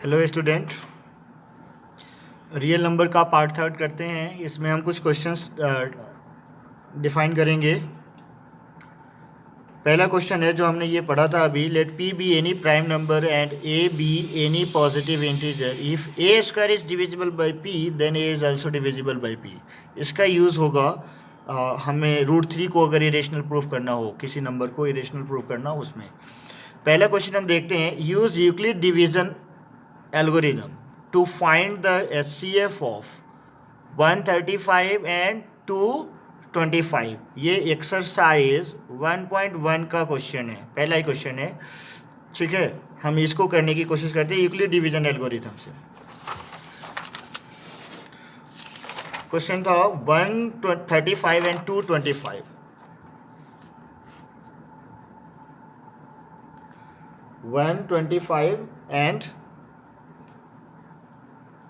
Hello student, real number का part third करते हैं। इसमें हम कुछ क्वेश्चंस डिफाइन करेंगे। पहला क्वेश्चन है जो हमने ये पढ़ा था अभी, let P be any prime number and A be any positive integer. If A square is divisible by P then A is also divisible by P. इसका यूज़ होगा हमें √3 को अगर इरेशनल प्रूफ करना हो, किसी नंबर को इरेशनल प्रूफ करना हो उसमें। पहला क्वेश्चन हम देखते हैं, use Euclid division algorithm to find the HCF of 135 and 225। ये एक्सरसाइज 1.1 का क्वेश्चन है, पहला ही क्वेश्चन है। ठीक है, हम इसको करने की कोशिश करते हैं यूक्लिड डिवीजन एल्गोरिथम से। क्वेश्चन था 135 एंड 225। 125 and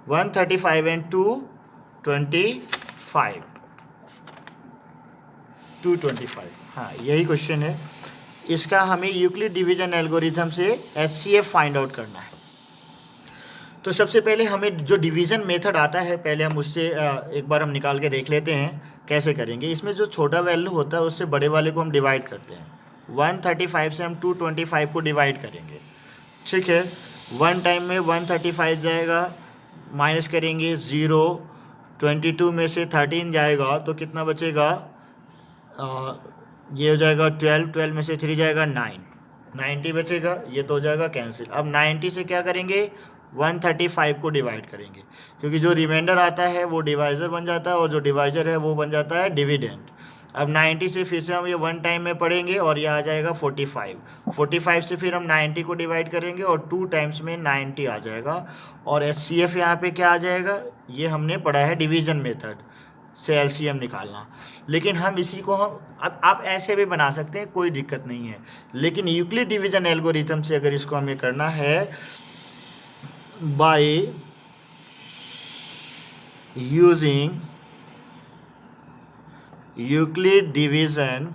135 and 225। 225, हाँ यही क्वेश्चन है। इसका हमें यूक्लिड डिवीजन एल्गोरिथम से HCF फाइंड आउट करना है। तो सबसे पहले हमें जो डिवीज़न मेथड आता है, पहले हम उससे एक बार हम निकाल के देख लेते हैं कैसे करेंगे। इसमें जो छोटा वैल्यू होता है उससे बड़े वाले को हम डिवाइड करते हैं। 135 से हम 225 को डिवाइड करेंगे। ठीक है, वन टाइम में 135 जाएगा, माइनस करेंगे 0, 22 में से 13 जाएगा तो कितना बचेगा, ये हो जाएगा 12 में से 3 जाएगा 9, 90 बचेगा। ये तो हो जाएगा कैंसिल। अब 90 से क्या करेंगे, 135 को डिवाइड करेंगे, क्योंकि जो रिमाइंडर आता है वो डिवाइज़र बन जाता है और जो डिवाइज़र है वो बन जाता है डिविडेंड। अब 90 से फिर से हम ये वन टाइम में पढ़ेंगे और ये आ जाएगा 45। 45 से फिर हम 90 को डिवाइड करेंगे और 2 टाइम्स में 90 आ जाएगा। और HCF यहाँ पे क्या आ जाएगा, ये हमने पढ़ा है डिवीज़न मेथड से LCM निकालना। लेकिन हम इसी को हम अब आप ऐसे भी बना सकते हैं, कोई दिक्कत नहीं है। लेकिन यूक्लिड डिवीज़न एल्गोरिथम से अगर इसको हमें करना है by using Euclid division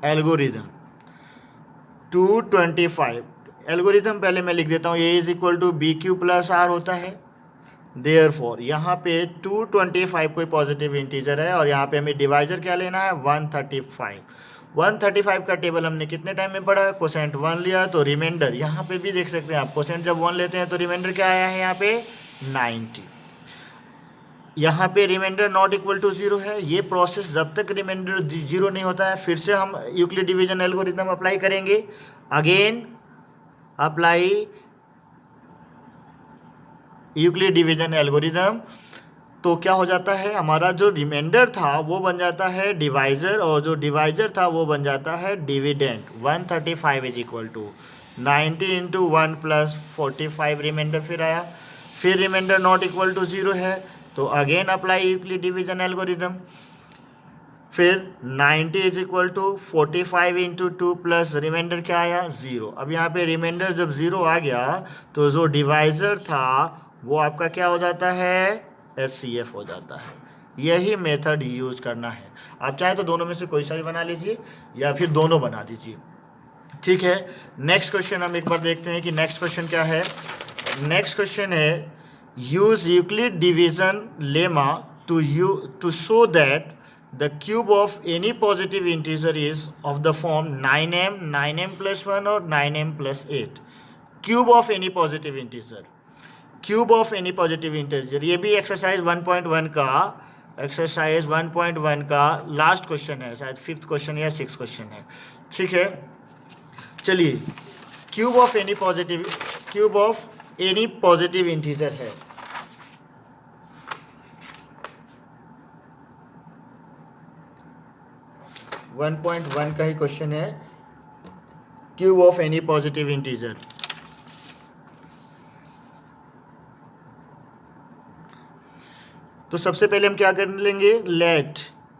algorithm 225। Algorithm पहले मैं लिख देता हूँ, a is equal to b q plus r होता है। देयरफॉर यहाँ पे 225 कोई पॉजिटिव इंटीजर है और यहाँ पे हमें डिवाइजर क्या लेना है, 135। 135 का टेबल हमने कितने टाइम में पढ़ा है, कोसेंट 1 लिया तो रिमाइंडर यहाँ पे भी देख सकते हैं आप, कोसेंट जब 1 लेते हैं तो रिमाइंडर क्या आया है यहाँ पे 90। यहाँ पे रिमाइंडर नॉट इक्वल टू 0 है। ये प्रोसेस जब तक रिमाइंडर 0 नहीं होता है, फिर से हम यूक्लिड डिवीजन एल्गोरिथम अप्लाई करेंगे। Again apply Euclid division algorithm. तो क्या हो जाता है, हमारा जो रिमाइंडर था वो बन जाता है डिवाइजर और जो डिवाइजर था वो बन जाता है dividend. 135 is equal to 90 into 1 plus 45 remainder फिर आया। फिर रिमाइंडर नॉट इक्वल टू 0 है तो again apply Euclid division algorithm. फिर 90 is equal to 45 into 2 plus remainder क्या आया 0। अब यहाँ पे रिमाइंडर जब 0 आ गया तो जो डिवाइजर था वो आपका क्या हो जाता है, HCF हो जाता है। यही मेथड यूज करना है। आप चाहे तो दोनों में से कोई सा भी बना लीजिए या फिर दोनों बना दीजिए। ठीक है, नेक्स्ट क्वेश्चन हम एक बार देखते हैं कि नेक्स्ट क्वेश्चन क्या है। नेक्स्ट क्वेश्चन है, use Euclid division lemma to show that the cube of any positive integer is of the form 9m, 9m plus 1 और 9m plus 8। cube of any positive integer, cube of any positive integer, ये भी exercise 1.1 का, exercise 1.1 का last question है, शायद 5th question या 6th question है। ठीक है, चलिए cube of any positive integer है। वन 1.1 का ही क्वेश्चन है, cube of any positive integer. तो सबसे पहले हम क्या कर लेंगे, let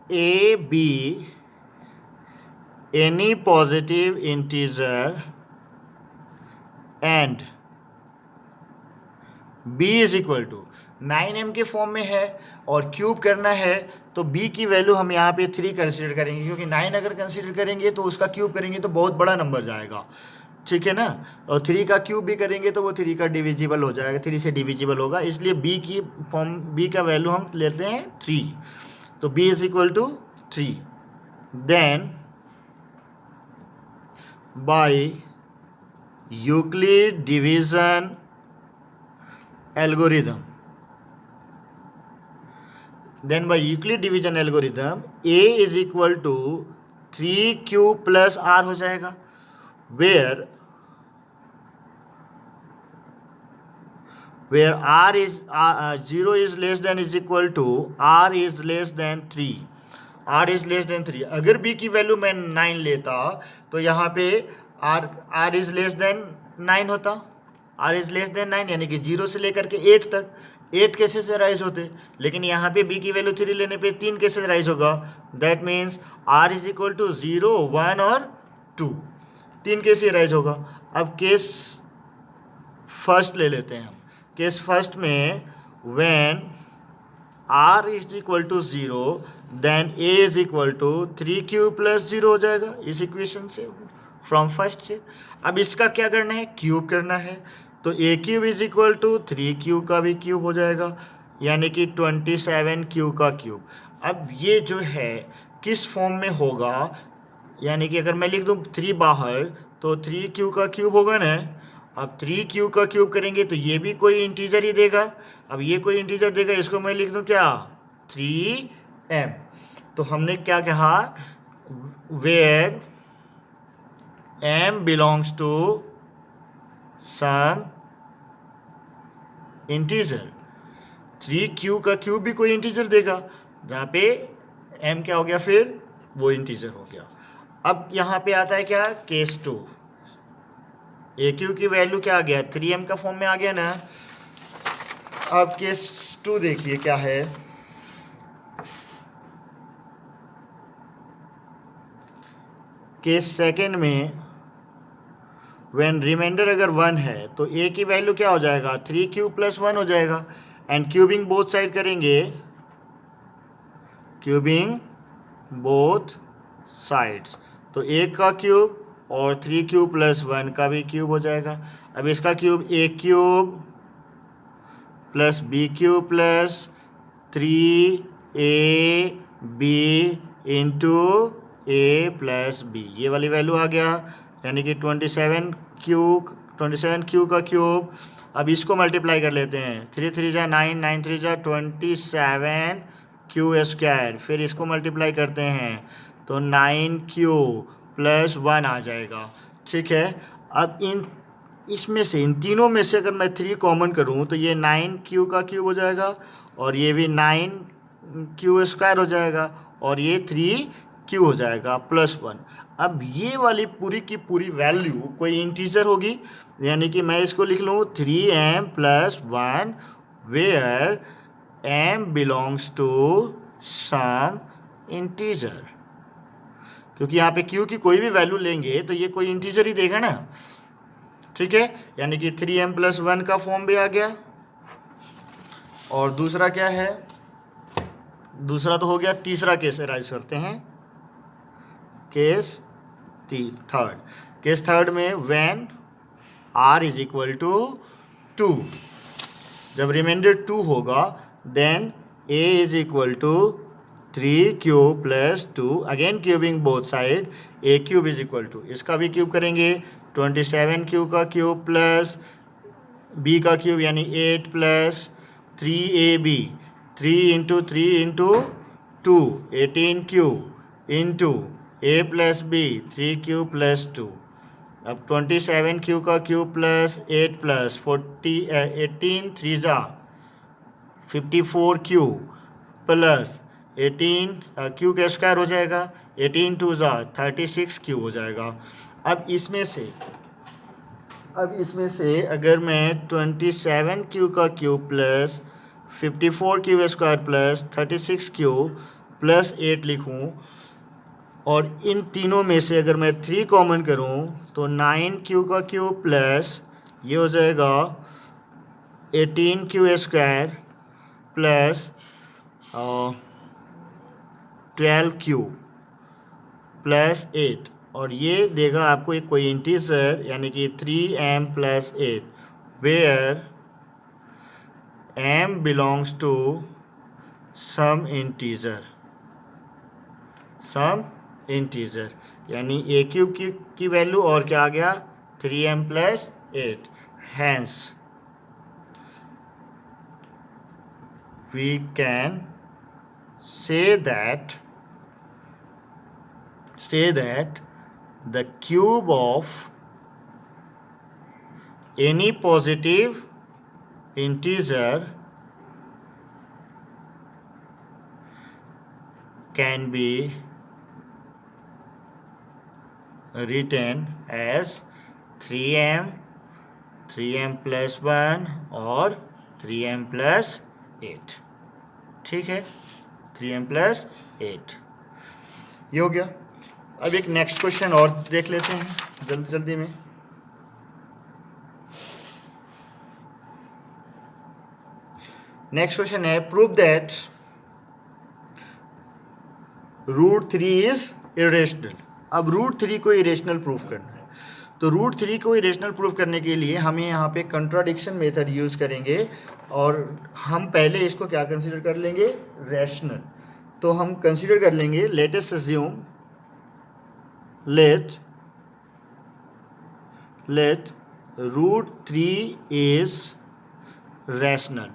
A be any positive integer and B is equal to 9m के फॉर्म में है और क्यूब करना है तो b की वैल्यू हम यहाँ पे 3 कंसीडर करेंगे, क्योंकि 9 अगर कंसीडर करेंगे तो उसका क्यूब करेंगे तो बहुत बड़ा नंबर जाएगा। ठीक है ना। और 3 का क्यूब भी करेंगे तो वो 3 का डिविजिबल हो जाएगा, 3 से डिविजिबल होगा, इसलिए बी की फॉर्म, बी का वैल्यू हम लेते हैं 3। तो b is equal to 3। Then by Euclid division algorithm, then by Euclid division algorithm a is equal to 3q plus r हो जाएगा, where r is 0 is less than is equal to r is less than 3, r is less than 3। अगर b की value मैं 9 लेता तो यहाँ पे r is less than 9 होता, r is less than 9 यानी कि 0 से लेकर के 8 तक 8 केसेस से राइज होते, लेकिन यहाँ पे b की वैल्यू 3 लेने पे 3 केसेस राइज होगा। That means r is equal to 0, 1 और 2, 3 केस राइज होगा। अब केस फर्स्ट ले लेते हैं हम। केस फर्स्ट में when r is equal to 0 then a is equal to 3q plus 0 हो जाएगा इस इक्वेशन से, फ्रॉम फर्स्ट से। अब इसका क्या करना है, क्यूब करना है, तो a cube is equal to 3q का भी क्यूब हो जाएगा, यानी कि 27q का क्यूब। अब ये जो है किस फॉर्म में होगा, यानी कि अगर मैं लिख दूँ 3 बाहर तो 3q का क्यूब होगा ना। अब 3q का क्यूब करेंगे तो ये भी कोई इंटीजर ही देगा, अब ये कोई इंटीजर देगा, इसको मैं लिख दूँ क्या 3m। तो हमने क्या कहा, where m belongs to some integer, 3q का क्यूब भी कोई इंटीजर देगा, जहाँ पे m क्या हो गया, फिर वो इंटीजर हो गया। अब यहाँ पे आता है क्या, केस 2, ए क्यू की वैल्यू क्या आ गया, 3m का फॉर्म में आ गया ना। अब केस 2 देखिए क्या है, केस सेकेंड में व्हेन रिमाइंडर अगर 1 है तो a की वैल्यू क्या हो जाएगा, 3q प्लस 1 हो जाएगा। एंड क्यूबिंग बोथ साइड करेंगे, क्यूबिंग बोथ साइड्स, तो a का क्यूब और 3q प्लस 1 का भी क्यूब हो जाएगा। अब इसका cube a cube plus b cube plus 3ab into a plus b, ये वाली वैल्यू आ गया, यानी कि 27q का क्यूब। अब इसको मल्टीप्लाई कर लेते हैं, 3 3 जा 9, 9 3 जा 27q स्क्वायर, फिर इसको मल्टीप्लाई करते हैं तो 9q प्लस 1 आ जाएगा। ठीक है, अब इसमें से इन तीनों में से अगर मैं 3 कॉमन करूं तो ये 9q का क्यूब हो जाएगा, और ये भी 9q स्क्वायर हो जाएगा, और ये 3q हो जाएगा प्लस 1। अब ये वाली पूरी की पूरी वैल्यू कोई इंटीजर होगी, यानी कि मैं इसको लिख लूँ 3m plus 1 where m belongs to some integer, क्योंकि यहाँ पे q की कोई भी वैल्यू लेंगे तो ये कोई इंटीजर ही देगा ना। ठीक है, यानी कि 3m प्लस 1 का फॉर्म भी आ गया। और दूसरा क्या है, दूसरा तो हो गया, तीसरा केस राइज करते हैं, केस थर्ड। केस थर्ड में when r is equal to 2, जब रिमाइंडर 2 होगा then a is equal to 3q plus 2, again cubing both side, a cube is equal to, इसका भी क्यूब करेंगे 27q का क्यूब प्लस b का cube यानी 8 plus 3ab, 3 into 3 into 2 18q into a plus b 3q plus 2। अब 27q का cube plus 8 plus 18 3 जा 54q plus 18 q का स्क्वायर हो जाएगा, 18 2 जा 36q हो जाएगा। अब इसमें से अगर मैं 27q का cube plus 54q square plus 36q plus 8 लिखूं, और इन तीनों में से अगर मैं 3 कॉमन करूं तो 9q का क्यूब प्लस ये हो जाएगा 18q square plus 12q plus 8, और ये देगा आपको एक कोई इंटीजर यानी कि 3m+8 where m belongs to some integer यानी ए क्यूब की वैल्यू और क्या आ गया 3m+8 hence we can say that the cube of any positive integer can be written as 3m, 3m+1 और 3m+8। ठीक है, 3m+8 ये हो गया। अब एक नेक्स्ट क्वेश्चन और देख लेते हैं जल्दी जल्दी में। नेक्स्ट क्वेश्चन है प्रूव दैट √3 इज इरेशनल। अब √3 को इरेशनल प्रूफ करना है, तो √3 को इरेशनल प्रूफ करने के लिए हमें यहाँ पे कंट्राडिक्शन मेथड यूज करेंगे और हम पहले इसको क्या कंसीडर कर लेंगे, रैशनल। तो हम कंसीडर कर लेंगे let us assume let √3 is rational।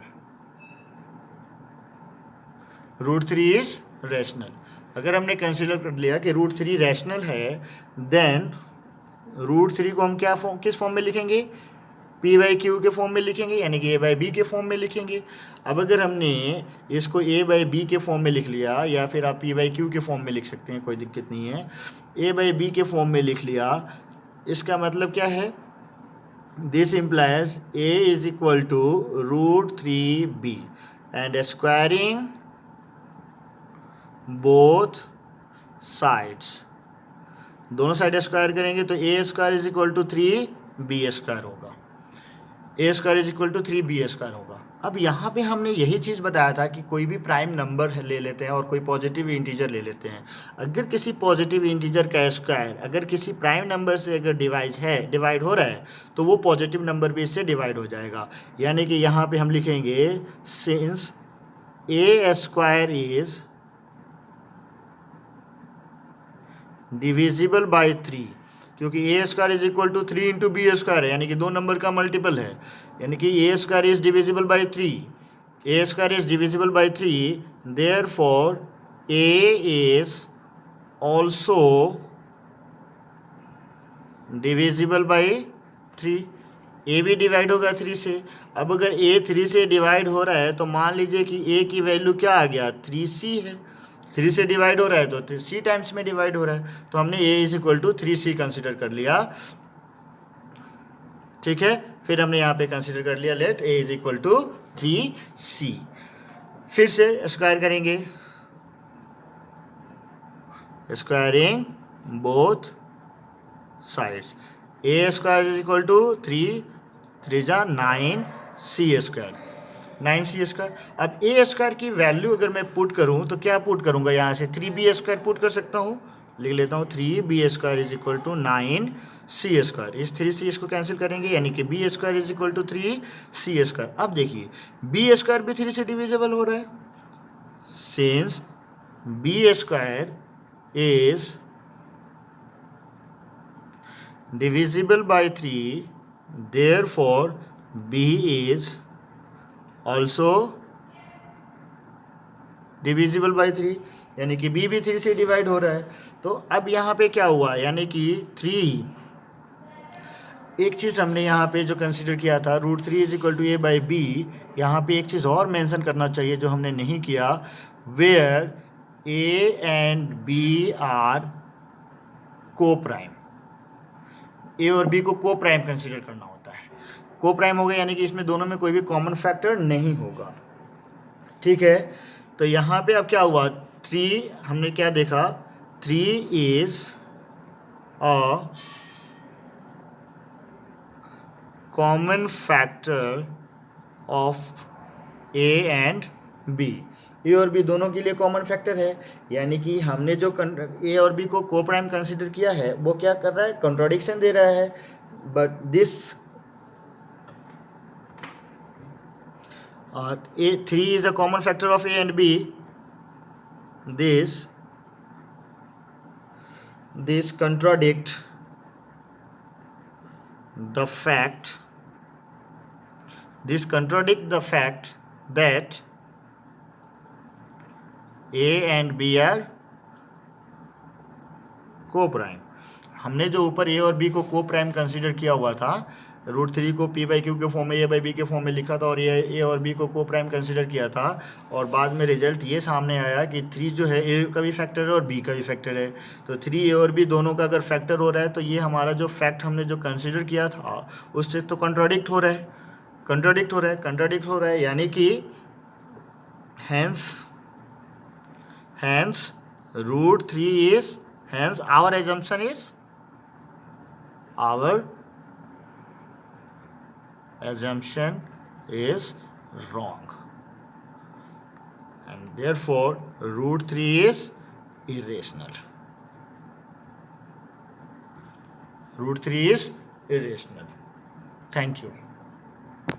√3 is rational। अगर हमने कंसीडर कर लिया कि √3 रैशनल है, देन √3 को हम किस फॉर्म में लिखेंगे, p/q के फॉर्म में लिखेंगे, यानी कि a/b के फॉर्म में लिखेंगे। अब अगर हमने इसको a/b के फॉर्म में लिख लिया, या फिर आप p/q के फॉर्म में लिख सकते हैं, कोई दिक्कत नहीं है, a/b के फॉर्म में लिख लिया, इसका मतलब क्या है, this implies a is equal to √3b and squaring both sides, दोनों साइड स्क्वायर करेंगे तो a² is equal to 3b² होगा, a² is equal to 3b² होगा। अब यहाँ पे हमने यही चीज़ बताया था कि कोई भी प्राइम नंबर ले लेते हैं और कोई पॉजिटिव इंटीजर ले लेते हैं। अगर किसी पॉजिटिव इंटीजर का स्क्वायर अगर किसी प्राइम नंबर से अगर डिवाइड हो रहा है तो वो पॉजिटिव नंबर भी इससे डिवाइड हो जाएगा। यानी कि यहाँ पे हम लिखेंगे since a² is divisible by 3, क्योंकि a² is equal to 3 into b² है, यानी कि दो नंबर का मल्टीपल है, यानी कि a² is divisible by 3, a² is divisible by 3, therefore a is also divisible by 3, a भी डिवाइड होगा 3 से। अब अगर a 3 से डिवाइड हो रहा है तो मान लीजिए कि a की वैल्यू क्या आ गया, 3c है, 3 से डिवाइड हो रहा है तो c टाइम्स में डिवाइड हो रहा है, तो हमने a is equal to 3c consider कर लिया। ठीक है, फिर हमने यहाँ पे कंसिडर कर लिया let a is equal to 3c। फिर से स्क्वायर करेंगे, squaring both sides, a² is equal to 3 जा 9c², 9c²। अब a² की वैल्यू अगर मैं पुट करूं तो क्या पुट करूंगा, यहाँ से 3b² पुट कर सकता हूं, लिख लेता हूं 3b² is equal to 9c²। इस 3c इसको कैंसिल करेंगे, यानी कि b² is equal to 3c²। अब देखिए b² भी 3 से डिविजिबल हो रहा है, since b² is divisible by 3, therefore b is also divisible by 3, यानी कि b भी 3 से डिवाइड हो रहा है। तो अब यहाँ पे क्या हुआ, यानी कि 3, एक चीज़ हमने यहाँ पे जो कंसिडर किया था √3 इज इक्वल टू a/b, यहाँ पे एक चीज़ और मेंशन करना चाहिए जो हमने नहीं किया, where a and b are coprime, a और बी को को प्राइम कंसीडर करना होता है। को प्राइम होगा यानी कि इसमें दोनों में कोई भी कॉमन फैक्टर नहीं होगा। ठीक है, तो यहाँ पे अब क्या हुआ, 3 हमने क्या देखा, 3 is a common factor of a and b. A और बी दोनों के लिए कॉमन फैक्टर है, यानी कि हमने जो ए और बी को को प्राइम कंसिडर किया है वो क्या कर रहा है, कंट्रोडिक्शन दे रहा है। But this A3 is a common factor of A and B. This contradict the fact that A and B are को प्राइम। हमने जो ऊपर ए और बी को को प्राइम कंसीडर किया हुआ था, √3 को p बाई क्यू के फॉर्म में, ए बाई बी के फॉर्म में लिखा था और ये ए और बी को प्राइम कंसीडर किया था, और बाद में रिजल्ट ये सामने आया कि 3 जो है ए का भी फैक्टर है और बी का भी फैक्टर है। तो 3 ए और बी दोनों का अगर फैक्टर हो रहा है तो ये हमारा जो फैक्ट हमने जो कंसिडर किया था उससे तो कंट्राडिक्ट हो रहा है, यानी कि hence √3 is, hence our assumption is wrong, and therefore √3 is irrational. Thank you.